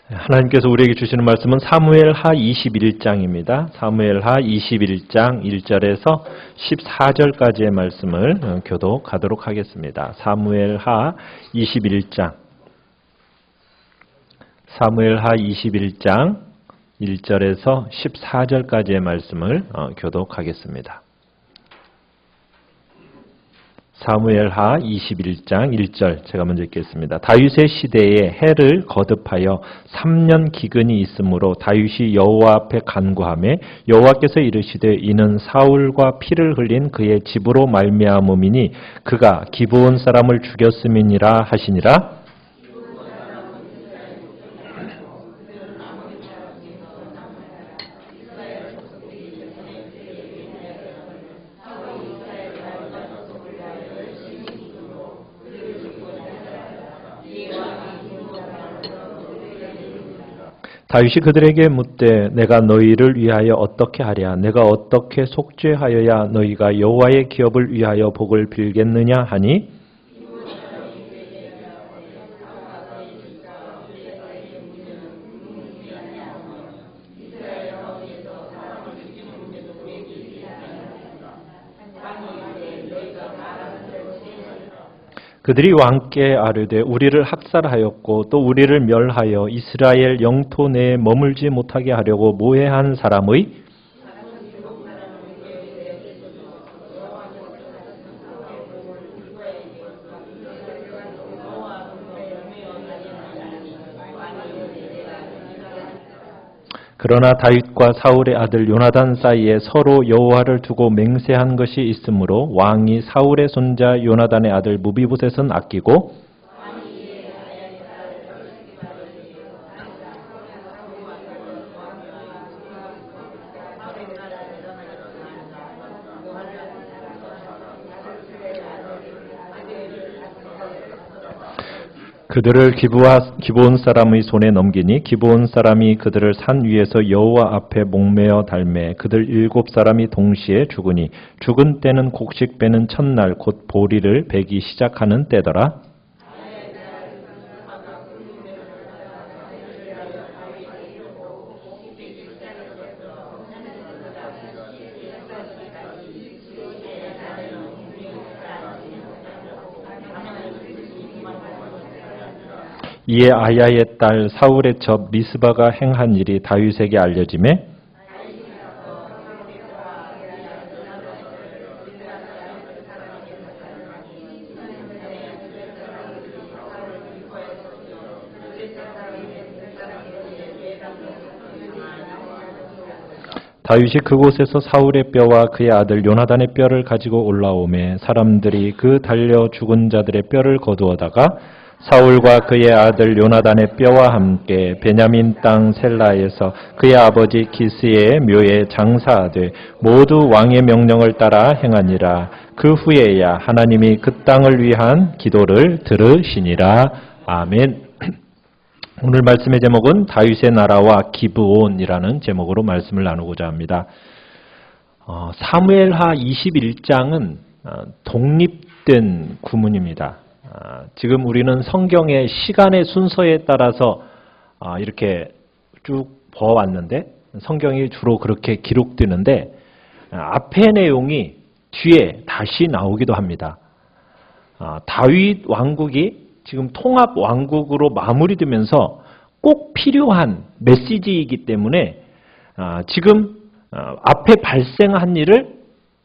하나님께서 우리에게 주시는 말씀은 사무엘하 21장입니다. 사무엘하 21장 1절에서 14절까지의 말씀을 교독하도록 하겠습니다. 사무엘하 21장 1절에서 14절까지의 말씀을 교독하겠습니다. 사무엘하 21장 1절 제가 먼저 읽겠습니다. 다윗의 시대에 해를 거듭하여 3년 기근이 있으므로 다윗이 여호와 앞에 간구하매 여호와께서 이르시되 이는 사울과 피를 흘린 그의 집으로 말미암음이니 그가 기브온 사람을 죽였음이니라 하시니라. 다윗이 그들에게 묻되 내가 너희를 위하여 어떻게 하랴 내가 어떻게 속죄하여야 너희가 여호와의 기업을 위하여 복을 빌겠느냐 하니 그들이 왕께 아뢰되 우리를 학살하였고 또 우리를 멸하여 이스라엘 영토 내에 머물지 못하게 하려고 모해한 사람의 그러나 다윗과 사울의 아들 요나단 사이에 서로 여호와를 두고 맹세한 것이 있으므로 왕이 사울의 손자 요나단의 아들 무비보셋은 아끼고 그들을 기브온 사람의 손에 넘기니 기브온 사람이 그들을 산 위에서 여호와 앞에 목매어 달매 그들 7사람이 동시에 죽으니 죽은 때는 곡식 베는 첫날 곧 보리를 베기 시작하는 때더라. 이에 아야의 딸 사울의 첩 미스바가 행한 일이 다윗에게 알려지매 다윗이 그곳에서 사울의 뼈와 그의 아들 요나단의 뼈를 가지고 올라오매 사람들이 그 달려 죽은 자들의 뼈를 거두어다가 사울과 그의 아들 요나단의 뼈와 함께 베냐민 땅 셀라에서 그의 아버지 기스의 묘에 장사하되 모두 왕의 명령을 따라 행하니라. 그 후에야 하나님이 그 땅을 위한 기도를 들으시니라. 아멘. 오늘 말씀의 제목은 다윗의 나라와 기브온이라는 제목으로 말씀을 나누고자 합니다. 사무엘하 21장은 독립된 구문입니다. 지금 우리는 성경의 시간의 순서에 따라서 이렇게 쭉 보아왔는데 성경이 주로 그렇게 기록되는데 앞의 내용이 뒤에 다시 나오기도 합니다. 다윗 왕국이 지금 통합 왕국으로 마무리되면서 꼭 필요한 메시지이기 때문에 지금 앞에 발생한 일을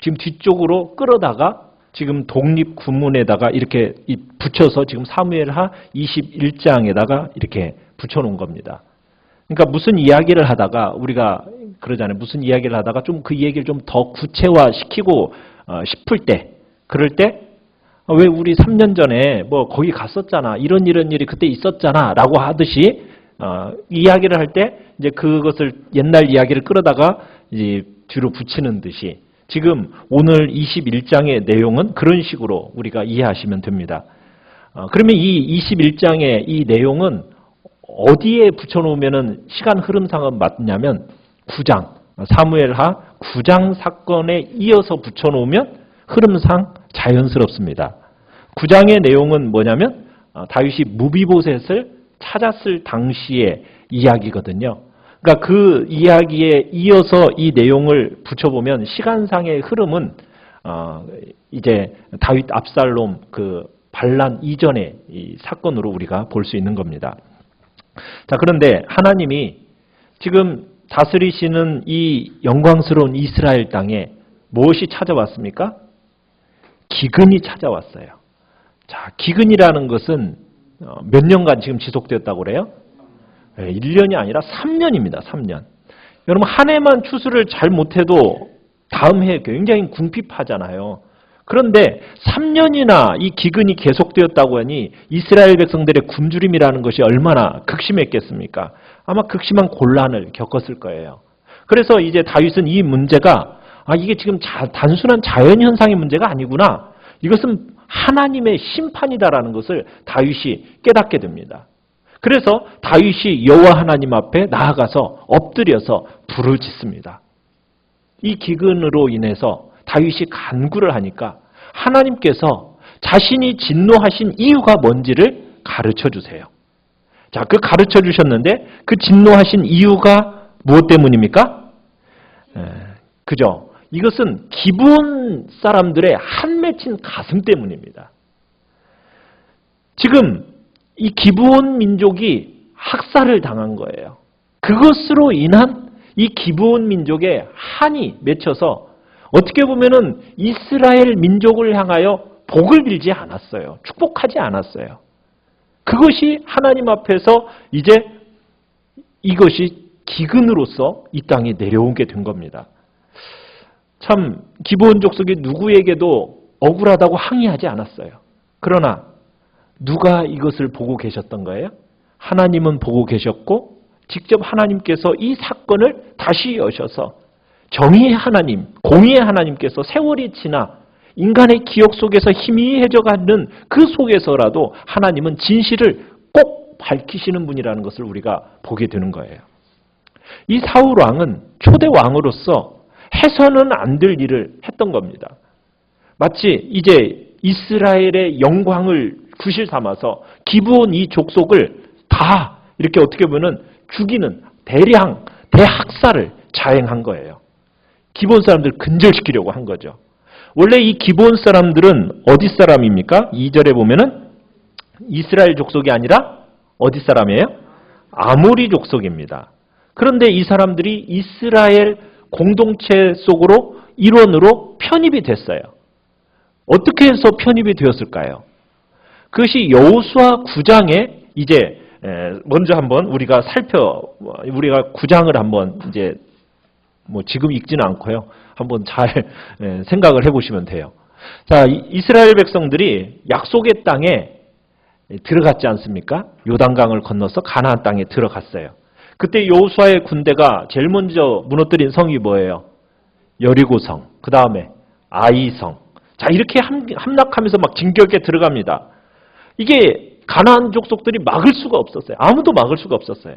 지금 뒤쪽으로 끌어다가 지금 독립 구문에다가 이렇게 붙여서 지금 사무엘하 21장에다가 이렇게 붙여놓은 겁니다. 그러니까 무슨 이야기를 하다가 우리가 그러잖아요. 무슨 이야기를 하다가 좀 그 얘기를 좀 더 구체화시키고 싶을 때 그럴 때 왜 우리 3년 전에 뭐 거기 갔었잖아. 이런 일이 그때 있었잖아. 라고 하듯이 이야기를 할 때 이제 그것을 옛날 이야기를 끌어다가 이제 뒤로 붙이는 듯이 지금 오늘 21장의 내용은 그런 식으로 우리가 이해하시면 됩니다. 그러면 이 21장의 이 내용은 어디에 붙여놓으면 시간 흐름상은 맞냐면 9장, 사무엘하 9장 사건에 이어서 붙여놓으면 흐름상 자연스럽습니다. 9장의 내용은 뭐냐면 다윗이 무비보셋을 찾았을 당시에 이야기거든요. 그러니까 그 이야기에 이어서 이 내용을 붙여보면 시간상의 흐름은 이제 다윗 압살롬 그 반란 이전의 이 사건으로 우리가 볼 수 있는 겁니다. 자, 그런데 하나님이 지금 다스리시는 이 영광스러운 이스라엘 땅에 무엇이 찾아왔습니까? 기근이 찾아왔어요. 자, 기근이라는 것은 몇 년간 지금 지속되었다고 그래요? 1년이 아니라 3년입니다. 3년. 여러분 한 해만 추수를 잘 못해도 다음 해에 굉장히 궁핍하잖아요. 그런데 3년이나 이 기근이 계속되었다고 하니 이스라엘 백성들의 굶주림이라는 것이 얼마나 극심했겠습니까? 아마 극심한 곤란을 겪었을 거예요. 그래서 이제 다윗은 이 문제가 이게 지금 단순한 자연현상의 문제가 아니구나. 이것은 하나님의 심판이다라는 것을 다윗이 깨닫게 됩니다. 그래서 다윗이 여호와 하나님 앞에 나아가서 엎드려서 부르짖습니다. 이 기근으로 인해서 다윗이 간구를 하니까 하나님께서 자신이 진노하신 이유가 뭔지를 가르쳐 주세요. 자, 그 가르쳐 주셨는데 그 진노하신 이유가 무엇 때문입니까? 그죠? 이것은 기브온 사람들의 한 맺힌 가슴 때문입니다. 지금 이 기브온 민족이 학살을 당한 거예요. 그것으로 인한 이 기브온 민족의 한이 맺혀서 어떻게 보면은 이스라엘 민족을 향하여 복을 빌지 않았어요. 축복하지 않았어요. 그것이 하나님 앞에서 이제 이것이 기근으로서 이 땅에 내려오게 된 겁니다. 참 기브온 족속이 누구에게도 억울하다고 항의하지 않았어요. 그러나 누가 이것을 보고 계셨던 거예요? 하나님은 보고 계셨고 직접 하나님께서 이 사건을 다시 여셔서 정의의 하나님, 공의의 하나님께서 세월이 지나 인간의 기억 속에서 희미해져가는 그 속에서라도 하나님은 진실을 꼭 밝히시는 분이라는 것을 우리가 보게 되는 거예요. 이 사울 왕은 초대 왕으로서 해서는 안 될 일을 했던 겁니다. 마치 이제 이스라엘의 영광을 구실 삼아서 기브온 이 족속을 다 이렇게 어떻게 보면 죽이는 대학살을 자행한 거예요. 기브온 사람들을 근절시키려고 한 거죠. 원래 이 기브온 사람들은 어디 사람입니까? 2절에 보면은 이스라엘 족속이 아니라 어디 사람이에요? 아모리 족속입니다. 그런데 이 사람들이 이스라엘 공동체 속으로 일원으로 편입이 됐어요. 어떻게 해서 편입이 되었을까요? 그것이 여호수아 9장에 이제 먼저 한번 우리가 9장을 한번 이제 지금 읽지는 않고요. 한번 잘 생각을 해보시면 돼요. 자, 이스라엘 백성들이 약속의 땅에 들어갔지 않습니까? 요단강을 건너서 가나안 땅에 들어갔어요. 그때 여호수아의 군대가 제일 먼저 무너뜨린 성이 뭐예요? 여리고성, 그 다음에 아이성. 자, 이렇게 함락하면서 막 진격에 들어갑니다. 이게 가나안 족속들이 막을 수가 없었어요. 아무도 막을 수가 없었어요.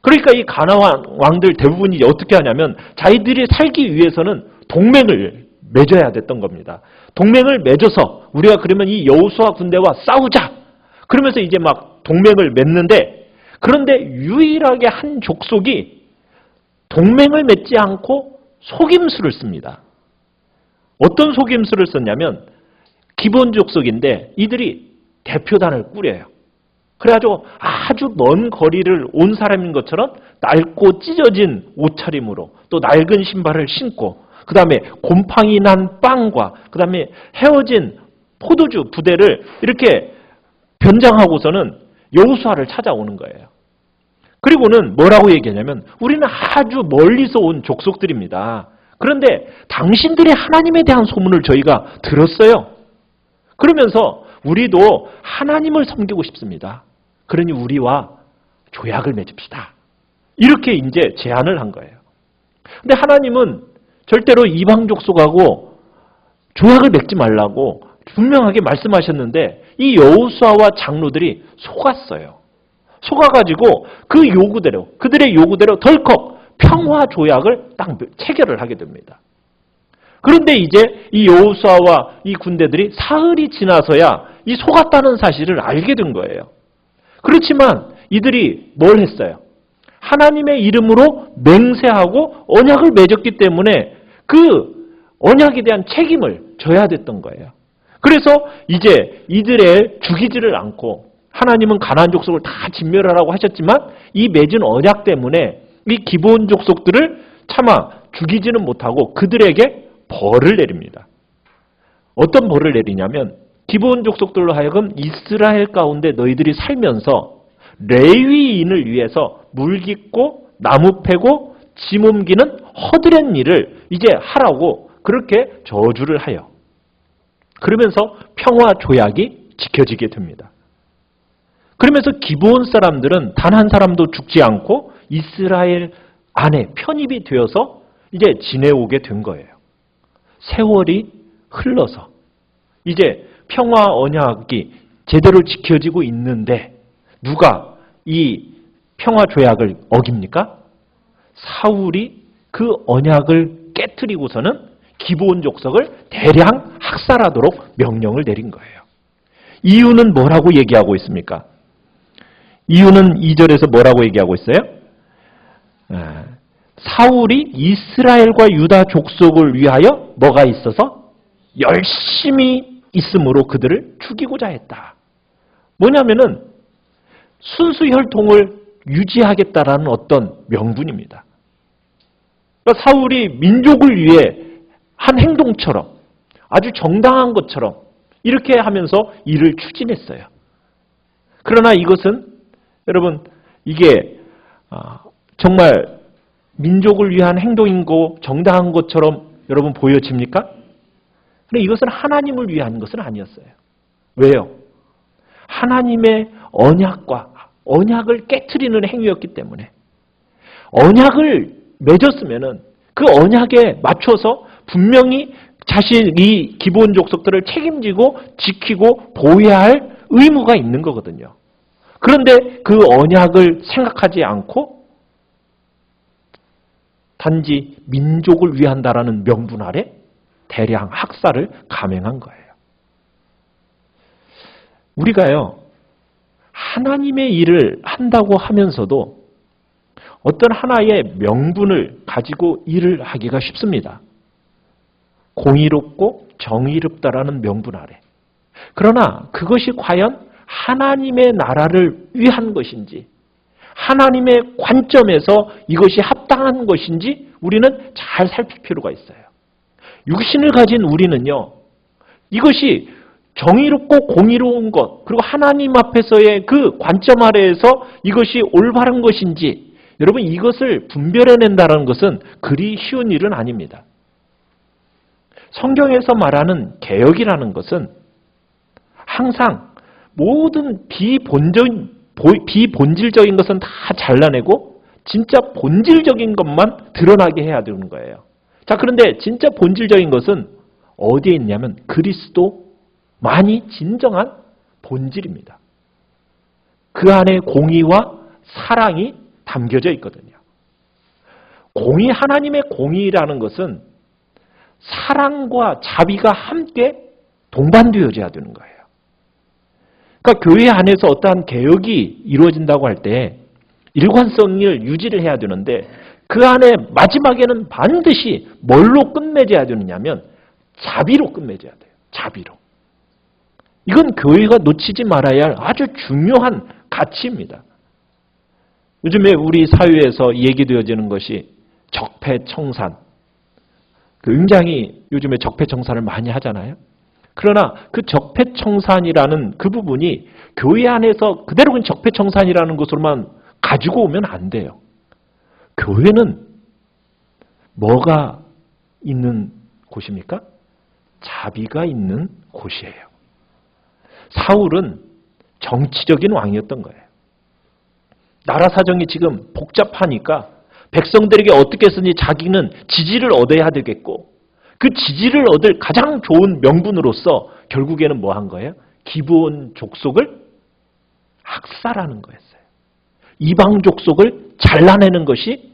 그러니까 이 가나안 왕들 대부분이 어떻게 하냐면 자기들이 살기 위해서는 동맹을 맺어야 됐던 겁니다. 동맹을 맺어서 우리가 그러면 이 여호수아 군대와 싸우자. 그러면서 이제 막 동맹을 맺는데 그런데 유일하게 한 족속이 동맹을 맺지 않고 속임수를 씁니다. 어떤 속임수를 썼냐면 기브온 족속인데 이들이 대표단을 꾸려요. 그래가지고 아주 먼 거리를 온 사람인 것처럼 낡고 찢어진 옷차림으로 또 낡은 신발을 신고 그 다음에 곰팡이 난 빵과 그 다음에 헤어진 포도주 부대를 이렇게 변장하고서는 여호수아를 찾아오는 거예요. 그리고는 뭐라고 얘기하냐면 우리는 아주 멀리서 온 족속들입니다. 그런데 당신들의 하나님에 대한 소문을 저희가 들었어요. 그러면서 우리도 하나님을 섬기고 싶습니다. 그러니 우리와 조약을 맺읍시다. 이렇게 이제 제안을 한 거예요. 근데 하나님은 절대로 이방 족속하고 조약을 맺지 말라고 분명하게 말씀하셨는데 이 여호수아와 장로들이 속았어요. 속아가지고 그 요구대로 그들의 요구대로 덜컥 평화 조약을 딱 체결을 하게 됩니다. 그런데 이제 이 여호수아와 이 군대들이 사흘이 지나서야 이 속았다는 사실을 알게 된 거예요. 그렇지만 이들이 뭘 했어요? 하나님의 이름으로 맹세하고 언약을 맺었기 때문에 그 언약에 대한 책임을 져야 됐던 거예요. 그래서 이제 이스라엘 죽이지를 않고 하나님은 가나안 족속을 다 진멸하라고 하셨지만 이 맺은 언약 때문에 이 기브온 족속들을 차마 죽이지는 못하고 그들에게 벌을 내립니다. 어떤 벌을 내리냐면 기브온 족속들로 하여금 이스라엘 가운데 너희들이 살면서 레위인을 위해서 물 깃고 나무 패고 짐 옮기는 허드렛 일을 이제 하라고 그렇게 저주를 하여 그러면서 평화 조약이 지켜지게 됩니다. 그러면서 기브온 사람들은 단 한 사람도 죽지 않고 이스라엘 안에 편입이 되어서 이제 지내오게 된 거예요. 세월이 흘러서 이제 평화 언약이 제대로 지켜지고 있는데 누가 이 평화 조약을 어깁니까? 사울이 그 언약을 깨트리고서는 기브온 족속을 대량 학살하도록 명령을 내린 거예요. 이유는 뭐라고 얘기하고 있습니까? 이유는 2절에서 뭐라고 얘기하고 있어요? 사울이 이스라엘과 유다 족속을 위하여 뭐가 있어서 열심히 있으므로 그들을 죽이고자 했다. 뭐냐면은 순수 혈통을 유지하겠다라는 어떤 명분입니다. 그러니까 사울이 민족을 위해 한 행동처럼 아주 정당한 것처럼 이렇게 하면서 일을 추진했어요. 그러나 이것은 여러분 이게 정말 민족을 위한 행동인 거 정당한 것처럼 여러분 보여집니까? 그런데 이것은 하나님을 위한 것은 아니었어요. 왜요? 하나님의 언약을 깨트리는 행위였기 때문에 언약을 맺었으면은 그 언약에 맞춰서 분명히 자신이 기브온 족속들을 책임지고 지키고 보호해야 할 의무가 있는 거거든요. 그런데 그 언약을 생각하지 않고 단지 민족을 위한다라는 명분 아래 대량 학살을 감행한 거예요. 우리가요, 하나님의 일을 한다고 하면서도 어떤 하나의 명분을 가지고 일을 하기가 쉽습니다. 공의롭고 정의롭다라는 명분 아래. 그러나 그것이 과연 하나님의 나라를 위한 것인지 하나님의 관점에서 이것이 합당한 것인지 우리는 잘 살필 필요가 있어요. 육신을 가진 우리는요, 이것이 정의롭고 공의로운 것, 그리고 하나님 앞에서의 그 관점 아래에서 이것이 올바른 것인지 여러분 이것을 분별해낸다는 것은 그리 쉬운 일은 아닙니다. 성경에서 말하는 개혁이라는 것은 항상 모든 비본질적인 것은 다 잘라내고 진짜 본질적인 것만 드러나게 해야 되는 거예요. 자, 그런데 진짜 본질적인 것은 어디에 있냐면 그리스도만이 진정한 본질입니다. 그 안에 공의와 사랑이 담겨져 있거든요. 하나님의 공의라는 것은 사랑과 자비가 함께 동반되어져야 되는 거예요. 그러니까 교회 안에서 어떠한 개혁이 이루어진다고 할 때 일관성을 유지를 해야 되는데 그 안에 마지막에는 반드시 뭘로 끝맺어야 되느냐면 자비로 끝맺어야 돼요. 자비로. 이건 교회가 놓치지 말아야 할 아주 중요한 가치입니다. 요즘에 우리 사회에서 얘기되어지는 것이 적폐청산. 굉장히 요즘에 적폐청산을 많이 하잖아요. 그러나 그 적폐청산이라는 그 부분이 교회 안에서 그대로 적폐청산이라는 것으로만 가지고 오면 안 돼요. 교회는 뭐가 있는 곳입니까? 자비가 있는 곳이에요. 사울은 정치적인 왕이었던 거예요. 나라 사정이 지금 복잡하니까 백성들에게 어떻게 해서든지 자기는 지지를 얻어야 되겠고 그 지지를 얻을 가장 좋은 명분으로서 결국에는 뭐 한 거예요? 기브온 족속을 학살하는 거였어요. 이방 족속을 잘라내는 것이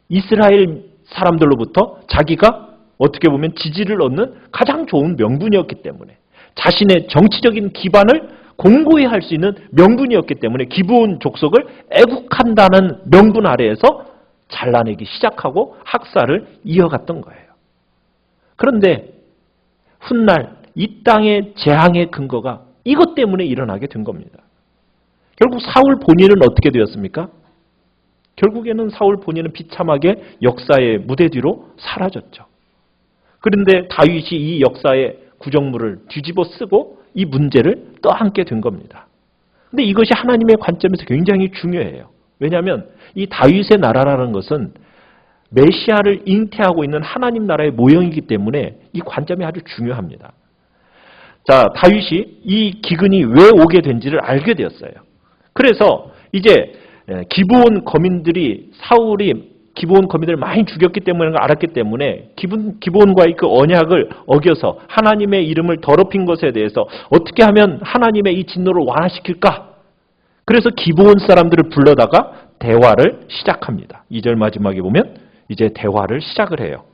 이스라엘 사람들로부터 자기가 어떻게 보면 지지를 얻는 가장 좋은 명분이었기 때문에 자신의 정치적인 기반을 공고히 할 수 있는 명분이었기 때문에 기브온 족속을 애국한다는 명분 아래에서 잘라내기 시작하고 학살을 이어갔던 거예요. 그런데 훗날 이 땅의 재앙의 근거가 이것 때문에 일어나게 된 겁니다. 결국 사울 본인은 어떻게 되었습니까? 결국에는 사울 본인은 비참하게 역사의 무대 뒤로 사라졌죠. 그런데 다윗이 이 역사의 구정물을 뒤집어 쓰고 이 문제를 떠안게 된 겁니다. 근데 이것이 하나님의 관점에서 굉장히 중요해요. 왜냐하면 이 다윗의 나라라는 것은 메시아를 잉태하고 있는 하나님 나라의 모형이기 때문에 이 관점이 아주 중요합니다. 자, 다윗이 이 기근이 왜 오게 된지를 알게 되었어요. 그래서 이제 기브온 거민들이 사울이 기브온 거민들을 많이 죽였기 때문에 알았기 때문에 기브온과의 그 언약을 어겨서 하나님의 이름을 더럽힌 것에 대해서 어떻게 하면 하나님의 이 진노를 완화시킬까? 그래서 기브온 사람들을 불러다가 대화를 시작합니다. 2절 마지막에 보면 이제 대화를 시작을 해요.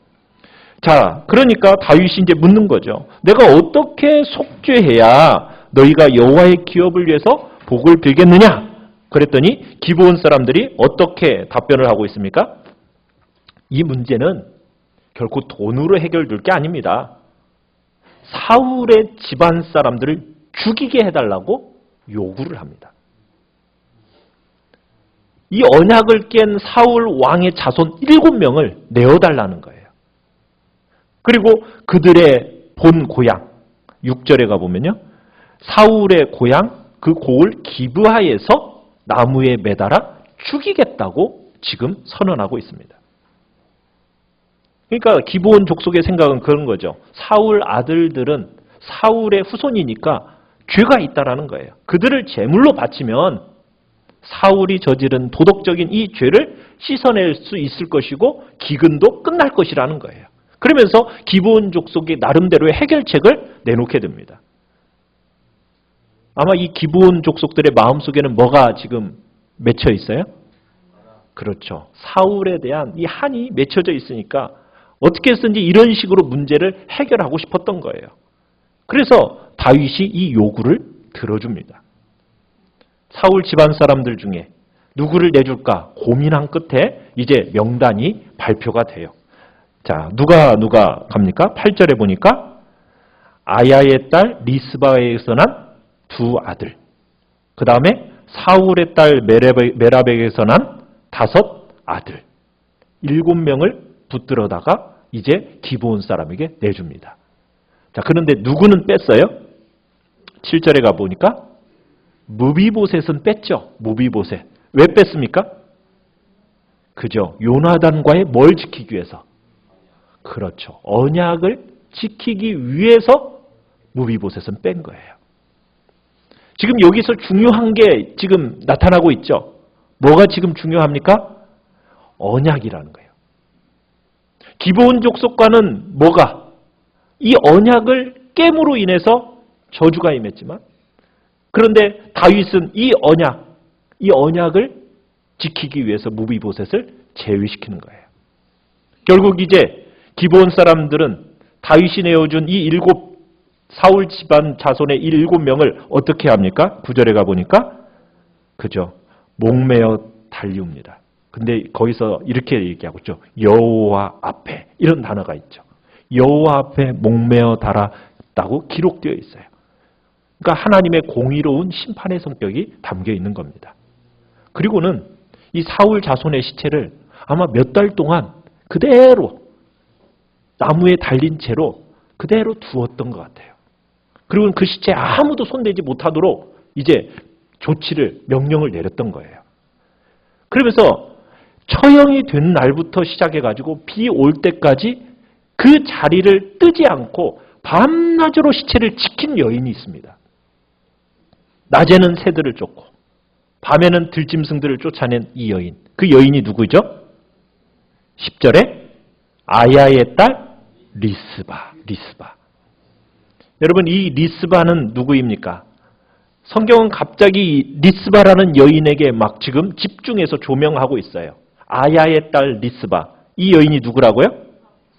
자, 그러니까 다윗이 이제 묻는 거죠. 내가 어떻게 속죄해야 너희가 여호와의 기업을 위해서 복을 빌겠느냐? 그랬더니 기브온 사람들이 어떻게 답변을 하고 있습니까? 이 문제는 결코 돈으로 해결될 게 아닙니다. 사울의 집안 사람들을 죽이게 해달라고 요구를 합니다. 이 언약을 깬 사울 왕의 자손 7명을 내어달라는 거예요. 그리고 그들의 본 고향 6절에 가보면요. 사울의 고향 그 고을 기브하에서 나무에 매달아 죽이겠다고 지금 선언하고 있습니다. 그러니까 기브온 족속의 생각은 그런 거죠. 사울 아들들은 사울의 후손이니까 죄가 있다라는 거예요. 그들을 제물로 바치면 사울이 저지른 도덕적인 이 죄를 씻어낼 수 있을 것이고 기근도 끝날 것이라는 거예요. 그러면서 기브온 족속이 나름대로의 해결책을 내놓게 됩니다. 아마 이 기브온 족속들의 마음속에는 뭐가 지금 맺혀 있어요? 그렇죠. 사울에 대한 이 한이 맺혀져 있으니까 어떻게 해서든지 이런 식으로 문제를 해결하고 싶었던 거예요. 그래서 다윗이 이 요구를 들어줍니다. 사울 집안 사람들 중에 누구를 내줄까 고민한 끝에 이제 명단이 발표가 돼요. 자, 누가 갑니까? 8절에 보니까 아야의 딸 리스바에게서 난 2 아들, 그 다음에 사울의 딸 메라백에서 난 5 아들, 7명을 붙들어다가 이제 기브온 사람에게 내줍니다. 자, 그런데 누구는 뺐어요? 7절에 가보니까 무비보셋은 뺐죠. 무비보셋. 왜 뺐습니까? 그죠. 요나단과의 뭘 지키기 위해서? 그렇죠. 언약을 지키기 위해서 무비보셋은 뺀 거예요. 지금 여기서 중요한 게 지금 나타나고 있죠. 뭐가 지금 중요합니까? 언약이라는 거예요. 기브온 족속과는 뭐가? 이 언약을 깨므로 인해서 저주가 임했지만 그런데 다윗은 이 언약을 지키기 위해서 무비보셋을 제외시키는 거예요. 결국 이제 기브온 사람들은 다윗이 내어준 이 7 사울 집안 자손의 7명을 어떻게 합니까? 9절에 가보니까 그죠. 목매어 달리웁니다. 근데 거기서 이렇게 얘기하고 있죠. 여호와 앞에 이런 단어가 있죠. 여호와 앞에 목매어 달았다고 기록되어 있어요. 그러니까 하나님의 공의로운 심판의 성격이 담겨 있는 겁니다. 그리고는 이 사울 자손의 시체를 아마 몇 달 동안 그대로 나무에 달린 채로 그대로 두었던 것 같아요. 그리고 그 시체에 아무도 손대지 못하도록 이제 명령을 내렸던 거예요. 그러면서 처형이 된 날부터 시작해가지고 비 올 때까지 그 자리를 뜨지 않고 밤낮으로 시체를 지킨 여인이 있습니다. 낮에는 새들을 쫓고 밤에는 들짐승들을 쫓아낸 이 여인. 그 여인이 누구죠? 10절에 아야의 딸 리스바. 여러분 이 리스바는 누구입니까? 성경은 갑자기 리스바라는 여인에게 막 지금 집중해서 조명하고 있어요. 아야의 딸 리스바. 이 여인이 누구라고요?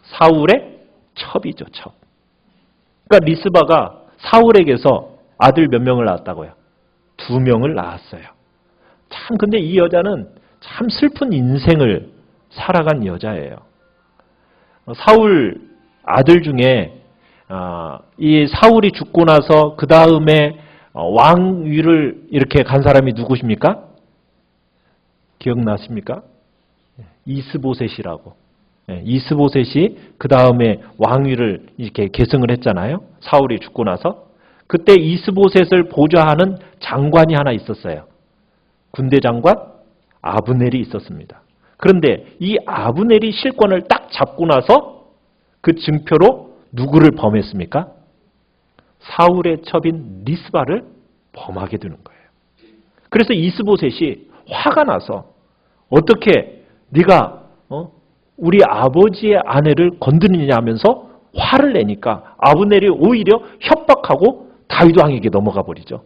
사울의 첩이죠, 첩. 그러니까 리스바가 사울에게서 아들 몇 명을 낳았다고요? 2명을 낳았어요. 참 근데 이 여자는 참 슬픈 인생을 살아간 여자예요. 사울 아들 중에 이 사울이 죽고 나서 그 다음에 왕위를 이렇게 간 사람이 누구십니까? 기억나십니까? 이스보셋이라고. 이스보셋이 그 다음에 왕위를 이렇게 계승을 했잖아요. 사울이 죽고 나서. 그때 이스보셋을 보좌하는 장관이 하나 있었어요. 군대 장관 아브넬이 있었습니다. 그런데 이 아브넬이 실권을 딱 잡고 나서 그 증표로 누구를 범했습니까? 사울의 첩인 리스바를 범하게 되는 거예요. 그래서 이스보셋이 화가 나서 어떻게 네가 우리 아버지의 아내를 건드리냐 하면서 화를 내니까 아브넬이 오히려 협박하고 다윗 왕에게 넘어가 버리죠.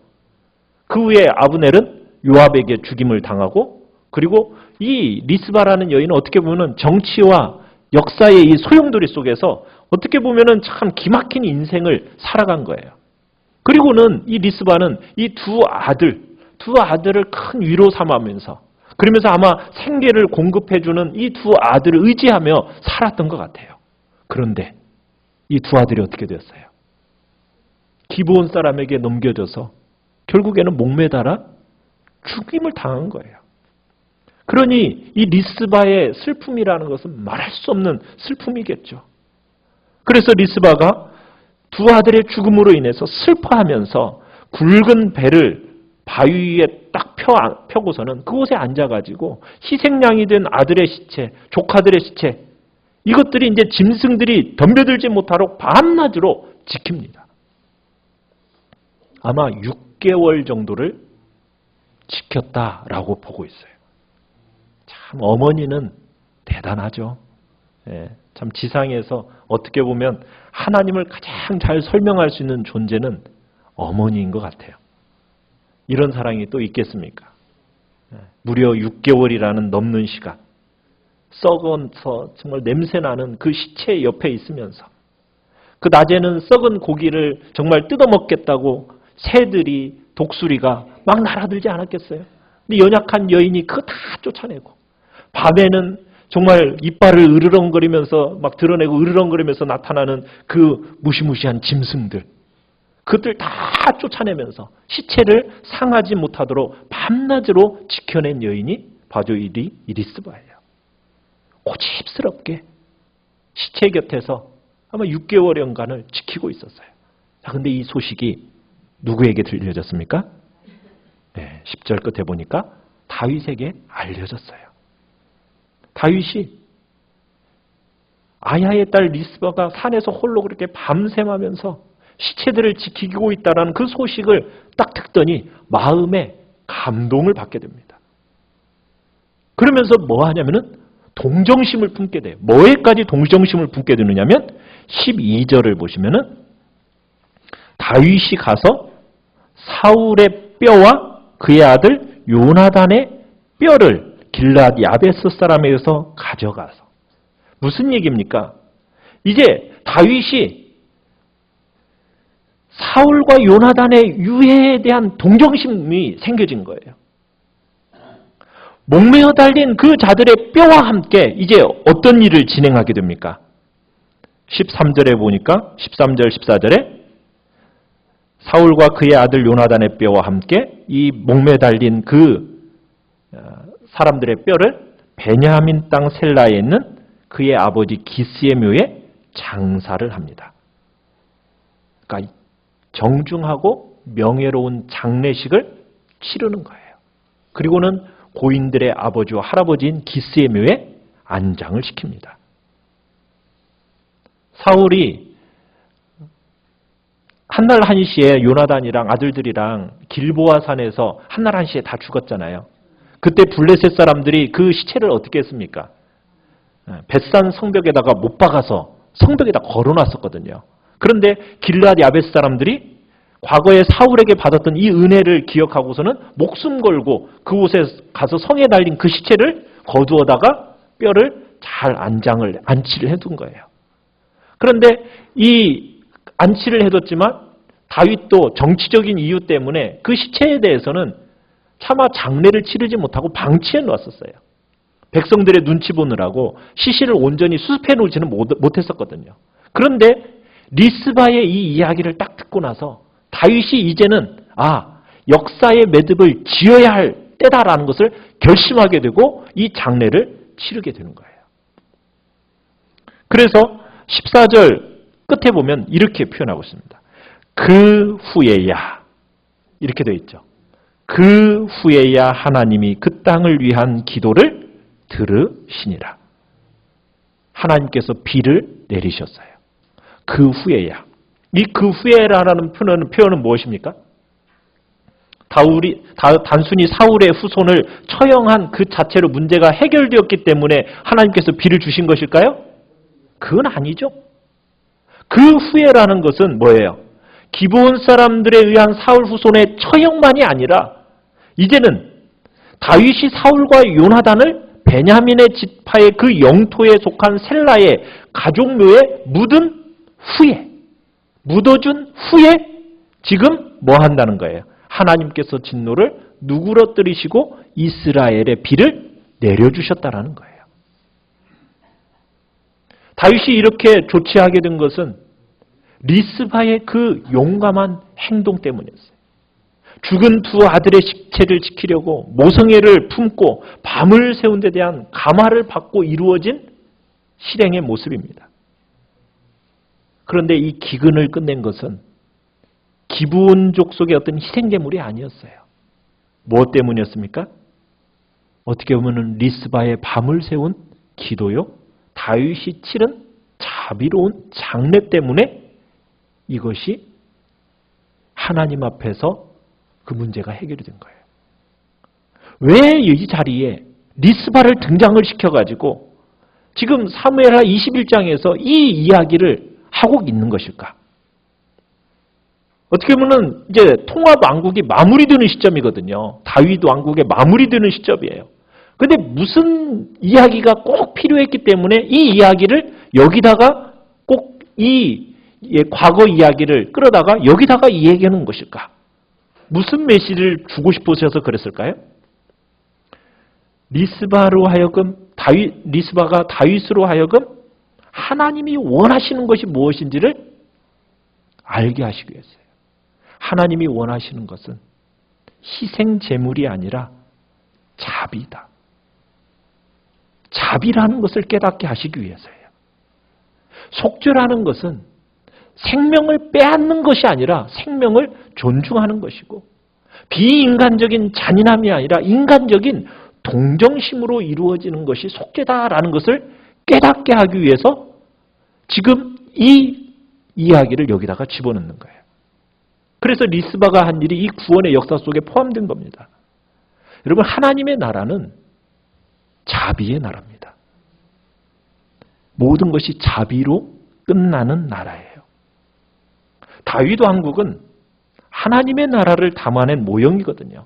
그 후에 아브넬은 요압에게 죽임을 당하고 그리고 이 리스바라는 여인은 어떻게 보면 정치와 역사의 이 소용돌이 속에서 어떻게 보면 참 기막힌 인생을 살아간 거예요. 그리고는 이 리스바는 이 두 아들을 큰 위로 삼으면서 그러면서 아마 생계를 공급해주는 이 두 아들을 의지하며 살았던 것 같아요. 그런데 이 두 아들이 어떻게 됐어요? 기브온 사람에게 넘겨져서 결국에는 목매달아 죽임을 당한 거예요. 그러니 이 리스바의 슬픔이라는 것은 말할 수 없는 슬픔이겠죠. 그래서 리스바가 두 아들의 죽음으로 인해서 슬퍼하면서 굵은 배를 바위 위에 딱 펴고서는 그곳에 앉아가지고 희생양이 된 아들의 시체, 조카들의 시체 이것들이 이제 짐승들이 덤벼들지 못하도록 밤낮으로 지킵니다. 아마 6개월 정도를 지켰다라고 보고 있어요. 참 어머니는 대단하죠. 참 지상에서 어떻게 보면 하나님을 가장 잘 설명할 수 있는 존재는 어머니인 것 같아요. 이런 사랑이 또 있겠습니까? 무려 6개월이라는 넘는 시간 썩어서 정말 냄새나는 그 시체 옆에 있으면서 그 낮에는 썩은 고기를 정말 뜯어먹겠다고 새들이 독수리가 막 날아들지 않았겠어요? 근데 연약한 여인이 그거 다 쫓아내고 밤에는 정말 이빨을 으르렁거리면서 막 드러내고 으르렁거리면서 나타나는 그 무시무시한 짐승들 그것들 다 쫓아내면서 시체를 상하지 못하도록 밤낮으로 지켜낸 여인이 바로 이 리스바예요. 고집스럽게 시체 곁에서 아마 6개월여간을 지키고 있었어요. 그런데 이 소식이 누구에게 들려졌습니까? 10절 끝에 보니까 다윗에게 알려졌어요. 다윗이 아야의 딸 리스바가 산에서 홀로 그렇게 밤샘하면서 시체들을 지키고 있다는 그 소식을 딱 듣더니 마음에 감동을 받게 됩니다. 그러면서 뭐 하냐면은 동정심을 품게 돼요. 뭐에까지 동정심을 품게 되느냐면 12절을 보시면은 다윗이 가서 사울의 뼈와 그의 아들 요나단의 뼈를 길앗 야베스 사람에게서 가져가서 무슨 얘기입니까? 이제 다윗이 사울과 요나단의 유해에 대한 동정심이 생겨진 거예요. 목매어 달린 그 자들의 뼈와 함께 이제 어떤 일을 진행하게 됩니까? 13절에 보니까 13절 14절에 사울과 그의 아들 요나단의 뼈와 함께 이 목매어 달린 그 사람들의 뼈를 베냐민 땅 셀라에 있는 그의 아버지 기스의 묘에 장사를 합니다. 그러니까 정중하고 명예로운 장례식을 치르는 거예요. 그리고는 고인들의 아버지와 할아버지인 기스의 묘에 안장을 시킵니다. 사울이 한날 한시에 요나단이랑 아들들이랑 길보아 산에서 한날 한시에 다 죽었잖아요. 그때 블레셋 사람들이 그 시체를 어떻게 했습니까? 벳산 성벽에다가 못 박아서 성벽에다 걸어놨었거든요. 그런데 길앗 야베스 사람들이 과거에 사울에게 받았던 이 은혜를 기억하고서는 목숨 걸고 그곳에 가서 성에 달린 그 시체를 거두어다가 뼈를 잘 안치를 해둔 거예요. 그런데 이 안치를 해뒀지만 다윗도 정치적인 이유 때문에 그 시체에 대해서는 차마 장례를 치르지 못하고 방치해 놓았었어요. 백성들의 눈치 보느라고 시신을 온전히 수습해 놓지는 못했었거든요. 그런데 리스바의 이 이야기를 딱 듣고 나서 다윗이 이제는 역사의 매듭을 지어야 할 때다라는 것을 결심하게 되고 이 장례를 치르게 되는 거예요. 그래서 14절 끝에 보면 이렇게 표현하고 있습니다. 그 후에야, 이렇게 되어 있죠. 그 후에야 하나님이 그 땅을 위한 기도를 들으시니라. 하나님께서 비를 내리셨어요. 그 후에야. 이 그 후에라는 표현은 무엇입니까? 단순히 사울의 후손을 처형한 그 자체로 문제가 해결되었기 때문에 하나님께서 비를 주신 것일까요? 그건 아니죠. 그 후에라는 것은 뭐예요? 기브온 사람들에 의한 사울 후손의 처형만이 아니라 이제는 다윗이 사울과 요나단을 베냐민의 지파의 그 영토에 속한 셀라의 가족묘에 묻어준 후에 지금 뭐 한다는 거예요? 하나님께서 진노를 누그러뜨리시고 이스라엘의 비를 내려주셨다라는 거예요. 다윗이 이렇게 조치하게 된 것은 리스바의 그 용감한 행동 때문이었어요. 죽은 두 아들의 시체를 지키려고 모성애를 품고 밤을 새운 데 대한 감화를 받고 이루어진 실행의 모습입니다. 그런데 이 기근을 끝낸 것은 기브온 족속의 어떤 희생제물이 아니었어요. 무엇 때문이었습니까? 어떻게 보면 리스바의 밤을 새운 기도요, 다윗이 치른 자비로운 장례 때문에 이것이 하나님 앞에서 그 문제가 해결이 된 거예요. 왜 이 자리에 리스바를 등장을 시켜가지고 지금 사무엘하 21장에서 이 이야기를 하고 있는 것일까? 어떻게 보면 이제 통합 왕국이 마무리되는 시점이거든요. 다윗 왕국의 마무리되는 시점이에요. 그런데 무슨 이야기가 꼭 필요했기 때문에 이 이야기를 여기다가 꼭 이 과거 이야기를 끌어다가 여기다가 이 얘기하는 것일까? 무슨 메시지를 주고 싶으셔서 그랬을까요? 리스바가 다윗으로 하여금 하나님이 원하시는 것이 무엇인지를 알게 하시기 위해서요. 하나님이 원하시는 것은 희생 제물이 아니라 자비다. 자비라는 것을 깨닫게 하시기 위해서예요. 속죄라는 것은 생명을 빼앗는 것이 아니라 생명을 존중하는 것이고, 비인간적인 잔인함이 아니라 인간적인 동정심으로 이루어지는 것이 속죄다라는 것을 깨닫게 하기 위해서 지금 이 이야기를 여기다가 집어넣는 거예요. 그래서 리스바가 한 일이 이 구원의 역사 속에 포함된 겁니다. 여러분, 하나님의 나라는 자비의 나라입니다. 모든 것이 자비로 끝나는 나라예요. 다윗 왕국은 하나님의 나라를 담아낸 모형이거든요.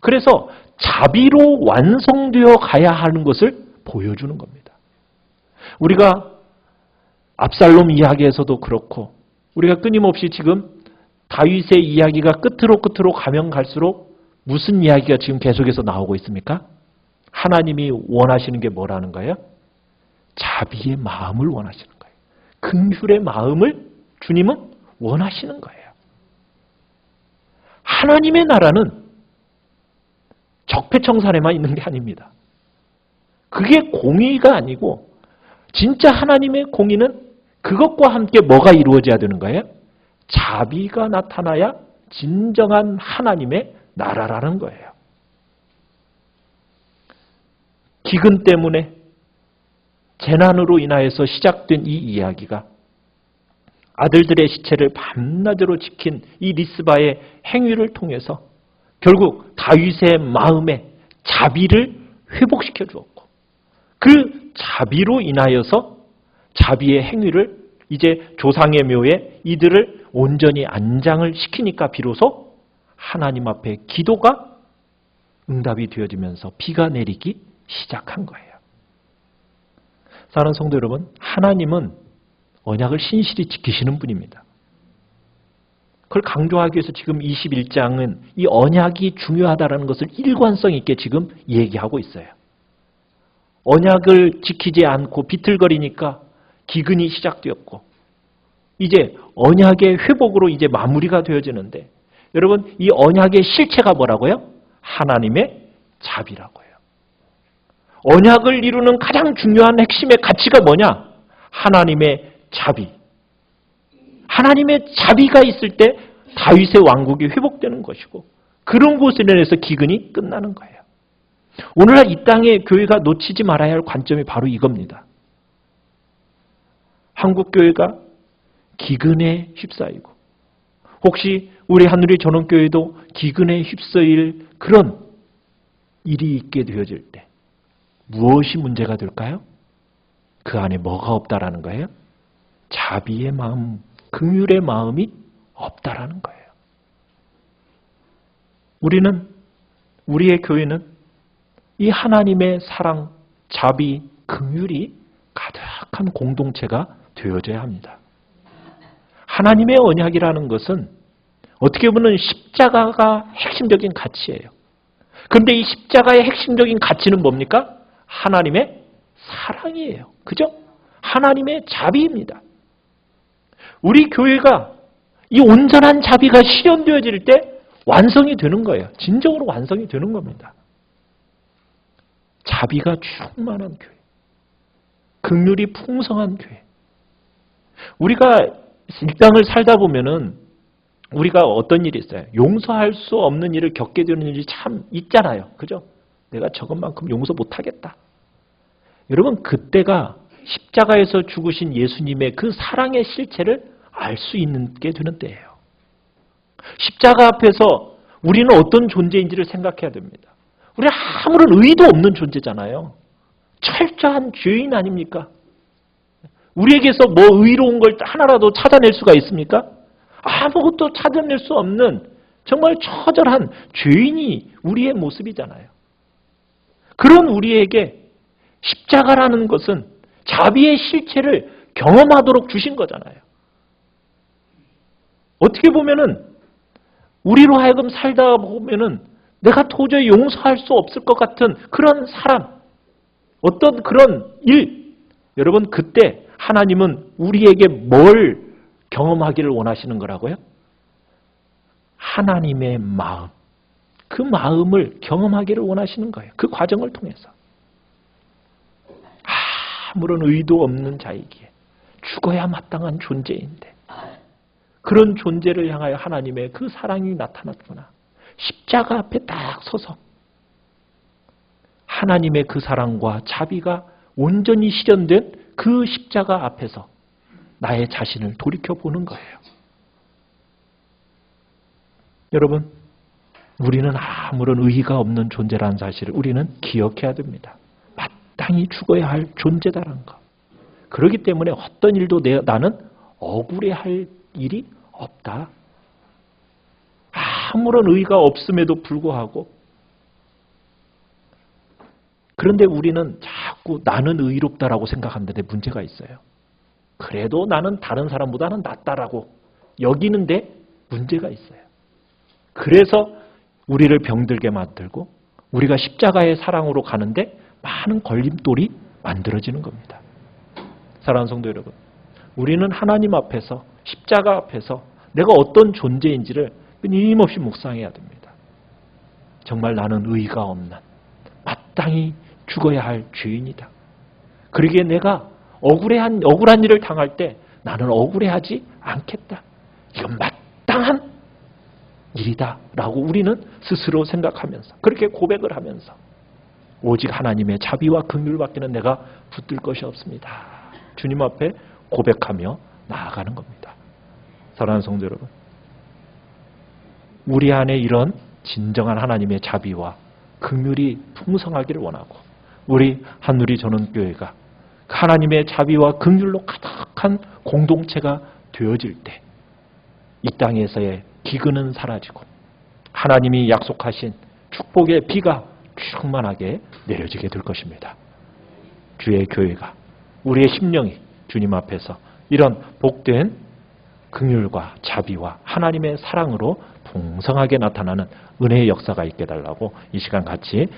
그래서 자비로 완성되어 가야 하는 것을 보여주는 겁니다. 우리가 압살롬 이야기에서도 그렇고, 우리가 끊임없이 지금 다윗의 이야기가 끝으로 가면 갈수록 무슨 이야기가 지금 계속해서 나오고 있습니까? 하나님이 원하시는 게 뭐라는 거예요? 자비의 마음을 원하시는 거예요. 긍휼의 마음을 주님은 원하시는 거예요. 하나님의 나라는 적폐청산에만 있는 게 아닙니다. 그게 공의가 아니고 진짜 하나님의 공의는 그것과 함께 뭐가 이루어져야 되는 거예요? 자비가 나타나야 진정한 하나님의 나라라는 거예요. 기근 때문에 재난으로 인하여서 시작된 이 이야기가 아들들의 시체를 밤낮으로 지킨 이 리스바의 행위를 통해서 결국 다윗의 마음에 자비를 회복시켜 주었고, 그 자비로 인하여서 자비의 행위를 이제 조상의 묘에 이들을 온전히 안장을 시키니까 비로소 하나님 앞에 기도가 응답이 되어지면서 비가 내리기 시작한 거예요. 사랑하는 성도 여러분, 하나님은 언약을 신실히 지키시는 분입니다. 그걸 강조하기 위해서 지금 21장은 이 언약이 중요하다는 것을 일관성 있게 지금 얘기하고 있어요. 언약을 지키지 않고 비틀거리니까 기근이 시작되었고 이제 언약의 회복으로 이제 마무리가 되어지는데 여러분 이 언약의 실체가 뭐라고요? 하나님의 자비라고요. 언약을 이루는 가장 중요한 핵심의 가치가 뭐냐? 하나님의 자비. 하나님의 자비가 있을 때 다윗의 왕국이 회복되는 것이고 그런 곳에 인해서 기근이 끝나는 거예요. 오늘날 이 땅의 교회가 놓치지 말아야 할 관점이 바로 이겁니다. 한국 교회가 기근에 휩싸이고 혹시 우리 하늘의 전원교회도 기근에 휩싸일 그런 일이 있게 되어질 때 무엇이 문제가 될까요? 그 안에 뭐가 없다라는 거예요? 자비의 마음, 긍휼의 마음이 없다라는 거예요. 우리의 교회는 이 하나님의 사랑, 자비, 긍휼이 가득한 공동체가 되어져야 합니다. 하나님의 언약이라는 것은 어떻게 보면 십자가가 핵심적인 가치예요. 그런데 이 십자가의 핵심적인 가치는 뭡니까? 하나님의 사랑이에요. 그죠? 하나님의 자비입니다. 우리 교회가 이 온전한 자비가 실현되어질 때 완성이 되는 거예요. 진정으로 완성이 되는 겁니다. 자비가 충만한 교회. 긍휼이 풍성한 교회. 우리가 이 땅을 살다 보면은 우리가 어떤 일이 있어요? 용서할 수 없는 일을 겪게 되는 일이 참 있잖아요. 그죠? 내가 저것만큼 용서 못하겠다. 여러분 그때가 십자가에서 죽으신 예수님의 그 사랑의 실체를 알 수 있게 되는 때예요. 십자가 앞에서 우리는 어떤 존재인지를 생각해야 됩니다. 우리는 아무런 의도 없는 존재잖아요. 철저한 죄인 아닙니까? 우리에게서 뭐 의로운 걸 하나라도 찾아낼 수가 있습니까? 아무것도 찾아낼 수 없는 정말 처절한 죄인이 우리의 모습이잖아요. 그런 우리에게 십자가라는 것은 자비의 실체를 경험하도록 주신 거잖아요. 어떻게 보면은 우리로 하여금 살다 보면은 내가 도저히 용서할 수 없을 것 같은 그런 사람, 어떤 그런 일, 여러분 그때 하나님은 우리에게 뭘 경험하기를 원하시는 거라고요? 하나님의 마음, 그 마음을 경험하기를 원하시는 거예요. 그 과정을 통해서. 아무런 의도 없는 자이기에 죽어야 마땅한 존재인데 그런 존재를 향하여 하나님의 그 사랑이 나타났구나. 십자가 앞에 딱 서서 하나님의 그 사랑과 자비가 온전히 실현된 그 십자가 앞에서 나의 자신을 돌이켜보는 거예요. 여러분, 우리는 아무런 의의가 없는 존재라는 사실을 우리는 기억해야 됩니다. 마땅히 죽어야 할 존재다라는 것. 그렇기 때문에 어떤 일도 나는 억울해할 일이 없다. 아무런 의의가 없음에도 불구하고 그런데 우리는 자꾸 나는 의롭다라고 생각하는데 문제가 있어요. 그래도 나는 다른 사람보다는 낫다라고 여기는데 문제가 있어요. 그래서 우리를 병들게 만들고 우리가 십자가의 사랑으로 가는데 많은 걸림돌이 만들어지는 겁니다. 사랑하는 성도 여러분, 우리는 하나님 앞에서 십자가 앞에서 내가 어떤 존재인지를 끊임없이 묵상해야 됩니다. 정말 나는 의의가 없는 마땅히 죽어야 할 죄인이다. 그러기에 내가 억울한 일을 당할 때 나는 억울해하지 않겠다. 이건 마땅한 일이다 라고 우리는 스스로 생각하면서 그렇게 고백을 하면서 오직 하나님의 자비와 긍휼밖에는 내가 붙들 것이 없습니다. 주님 앞에 고백하며 나아가는 겁니다. 사랑하는 성도 여러분, 우리 안에 이런 진정한 하나님의 자비와 긍휼이 풍성하기를 원하고 우리 한누리 전원교회가 하나님의 자비와 긍휼로 가득한 공동체가 되어질 때 이 땅에서의 기근은 사라지고 하나님이 약속하신 축복의 비가 충만하게 내려지게 될 것입니다. 주의 교회가 우리의 심령이 주님 앞에서 이런 복된 긍휼과 자비와 하나님의 사랑으로 풍성하게 나타나는 은혜의 역사가 있게 해달라고 이 시간 같이